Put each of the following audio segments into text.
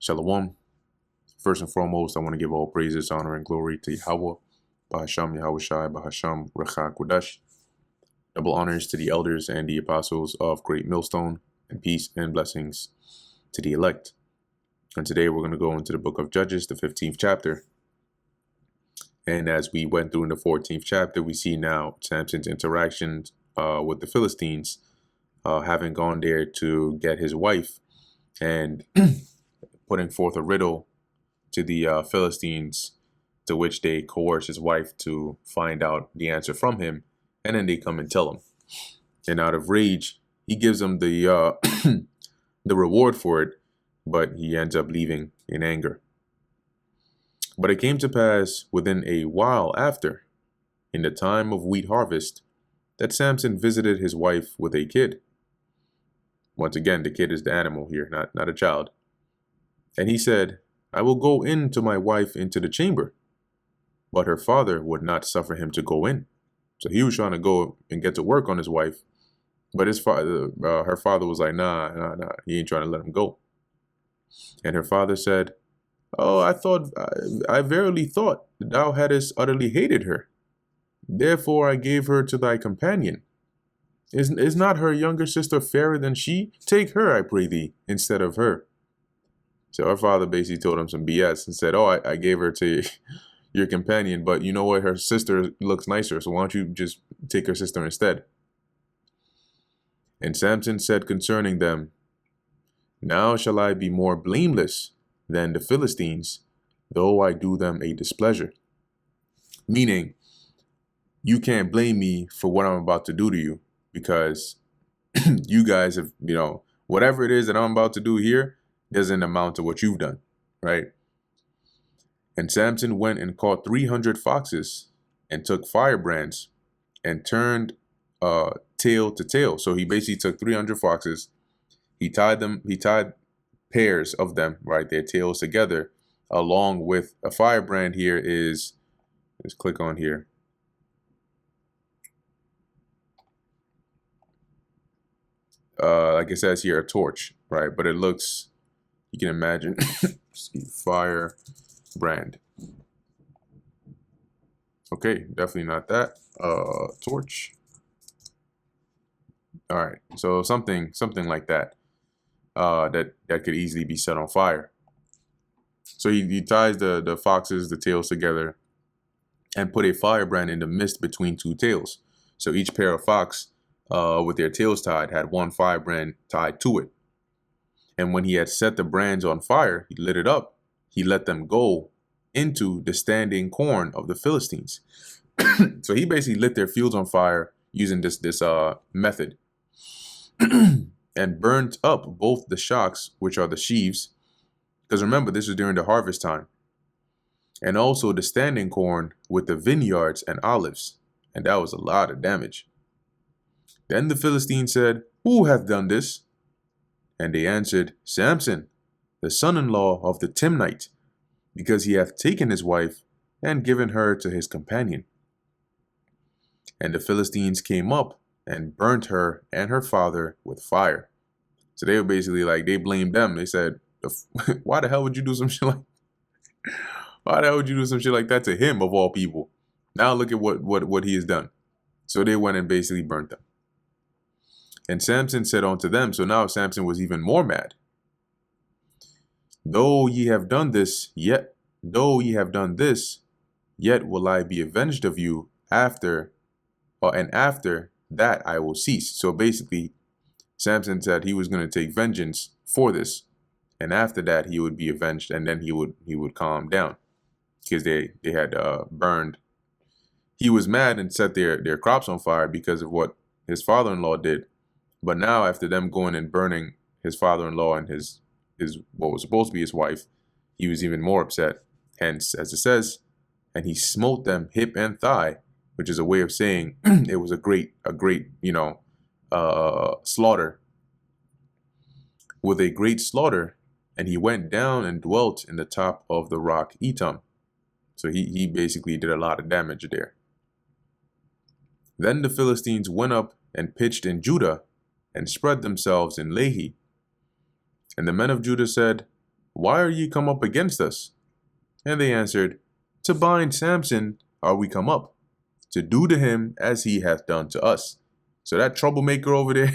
Shalom. First and foremost, I want to give all praises, honor, and glory to Yahweh, Bahasham Yahweh Shai, Bahasham Recha Kodesh. Double honors to the elders and the apostles of Great Millstone, and peace and blessings to the elect. And today we're going to go into the book of Judges, the 15th chapter. And as we went through in the 14th chapter, we see now Samson's interactions with the Philistines, having gone there to get his wife and putting forth a riddle to the Philistines, to which they coerce his wife to find out the answer from him, and then they come and tell him. And out of rage, he gives them the the reward for it, but he ends up leaving in anger. But it came to pass within a while after, in the time of wheat harvest, that Samson visited his wife with a kid. Once again, the kid is the animal here, not a child. And he said, I will go in to my wife into the chamber. But her father would not suffer him to go in. So he was trying to go and get to work on his wife. But his father, her father was like, nah, he ain't trying to let him go. And her father said, oh, I verily thought that thou hadst utterly hated her. Therefore I gave her to thy companion. Is not her younger sister fairer than she? Take her, I pray thee, instead of her. So her father basically told him some BS and said, oh, I gave her to your companion, but you know what? Her sister looks nicer, so why don't you just take her sister instead? And Samson said concerning them, now shall I be more blameless than the Philistines, though I do them a displeasure. Meaning, you can't blame me for what I'm about to do to you, because you guys have, whatever it is that I'm about to do here doesn't amount to what you've done, right? And Samson went and caught 300 foxes and took firebrands and turned tail to tail. So he basically took 300 foxes. He tied pairs of them, right, their tails together, along with a firebrand. Here is, let's click on here. Like it says here, a torch, right? But it looks, you can imagine, fire brand. Okay, definitely not that. Torch. All right, so something like that. That could easily be set on fire. So he ties the foxes, the tails together, and put a firebrand in the midst between two tails. So each pair of fox, with their tails tied, had one firebrand tied to it. And when he had set the brands on fire, he lit it up. He let them go into the standing corn of the Philistines. So he basically lit their fields on fire using this method, and burnt up both the shocks, which are the sheaves, because remember, this was during the harvest time, and also the standing corn with the vineyards and olives, and that was a lot of damage. Then the Philistines said, who hath done this? And they answered, Samson, the son-in-law of the Timnite, because he hath taken his wife and given her to his companion. And the Philistines came up and burnt her and her father with fire. So they were basically like, they blamed them. They said, why the hell would you do some shit like why the hell would you do some shit like that to him, of all people? Now look at what he has done. So they went and basically burnt them. And Samson said unto them, so now Samson was even more mad. Though ye have done this, yet will I be avenged of you after, and after that I will cease. So basically, Samson said he was going to take vengeance for this, and after that he would be avenged, and then he would calm down, because they had burned. He was mad and set their crops on fire because of what his father-in-law did. But now, after them going and burning his father-in-law and his what was supposed to be his wife, he was even more upset. Hence, as it says, and he smote them hip and thigh, which is a way of saying it was a great, slaughter. With a great slaughter, and he went down and dwelt in the top of the rock Etam. So he basically did a lot of damage there. Then the Philistines went up and pitched in Judah, and spread themselves in Lehi. And the men of Judah said, why are ye come up against us? And they answered, To bind Samson are we come up, to do to him as he hath done to us. So that troublemaker over there,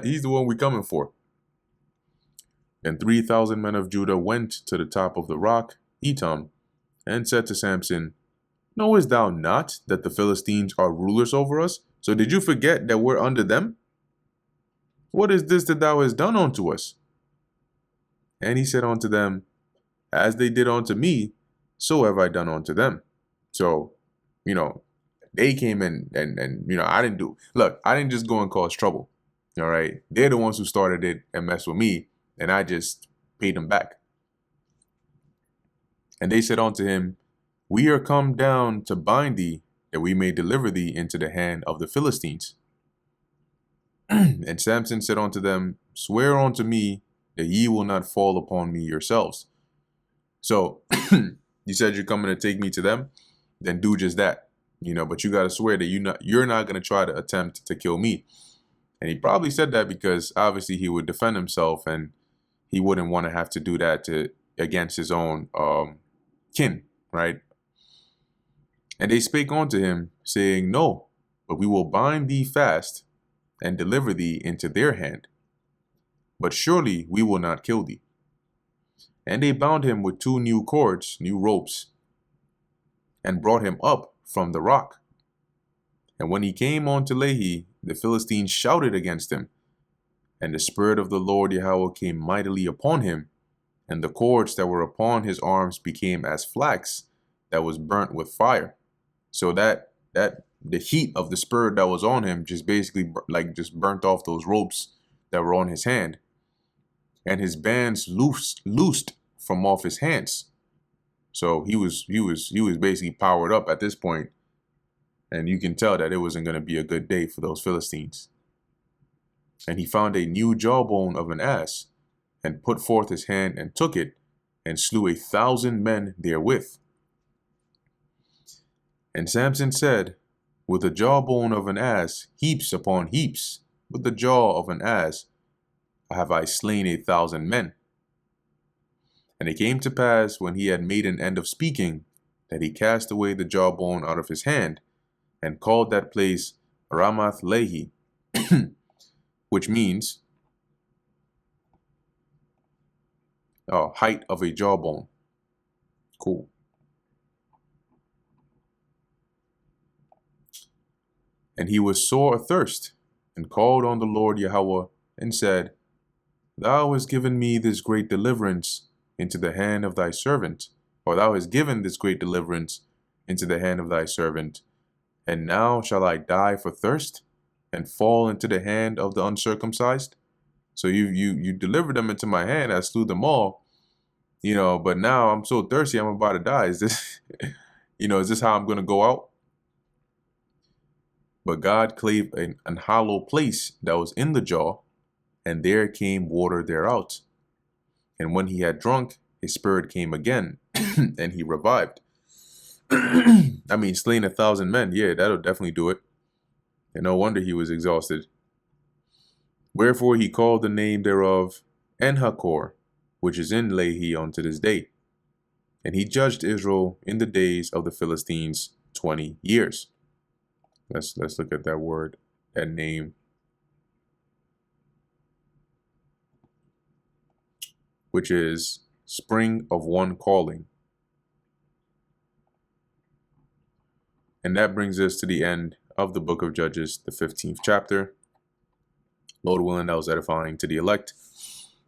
he's the one we coming for. And 3,000 men of Judah went to the top of the rock, Etam, and said to Samson, Knowest thou not that the Philistines are rulers over us? So did you forget that we're under them? What is this that thou hast done unto us? And he said unto them, As they did unto me, so have I done unto them. So, they came in and I didn't just go and cause trouble. All right. They're the ones who started it and messed with me, and I just paid them back. And they said unto him, We are come down to bind thee, that we may deliver thee into the hand of the Philistines. And Samson said unto them, Swear unto me that ye will not fall upon me yourselves. So you said you're coming to take me to them, then do just that. But you got to swear that you're not going to try to attempt to kill me. And he probably said that because obviously he would defend himself, and he wouldn't want to have to do that against his own kin, right? And they spake unto him, saying, No, but we will bind thee fast and deliver thee into their hand. But surely we will not kill thee. And they bound him with 2 new cords, new ropes, and brought him up from the rock. And when he came unto Lehi, the Philistines shouted against him. And the Spirit of the Lord Yahweh came mightily upon him, and the cords that were upon his arms became as flax that was burnt with fire. So that the heat of the Spirit that was on him just basically just burnt off those ropes that were on his hand. And his bands loosed from off his hands. So he was basically powered up at this point, and you can tell that it wasn't going to be a good day for those Philistines. And he found a new jawbone of an ass, and put forth his hand and took it, and slew 1,000 men therewith. And Samson said, With the jawbone of an ass, heaps upon heaps, with the jaw of an ass, have I slain 1,000 men. And it came to pass, when he had made an end of speaking, that he cast away the jawbone out of his hand, and called that place Ramath Lehi, which means height of a jawbone. Cool. And he was sore athirst, and called on the Lord Yahweh, and said, Thou hast given me this great deliverance into the hand of thy servant, or thou hast given this great deliverance into the hand of thy servant, and now shall I die for thirst, and fall into the hand of the uncircumcised? So you delivered them into my hand, I slew them all, but now I'm so thirsty, I'm about to die. Is this, is this how I'm going to go out? But God clave an hollow place that was in the jaw, and there came water thereout. And when he had drunk, his spirit came again, and he revived. I mean, slaying 1,000 men, yeah, that'll definitely do it. And no wonder he was exhausted. Wherefore he called the name thereof En-Hakkore, which is in Lehi unto this day. And he judged Israel in the days of the Philistines 20 years. Let's look at that word, that name. Which is spring of one calling. And that brings us to the end of the book of Judges, the 15th chapter. Lord willing, that was edifying to the elect.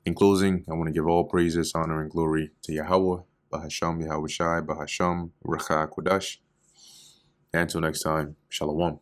In closing, I want to give all praises, honor, and glory to Yahweh, Bahasham Yahweh Shai, Bahasham Recha Kodash. And until next time, Shalom.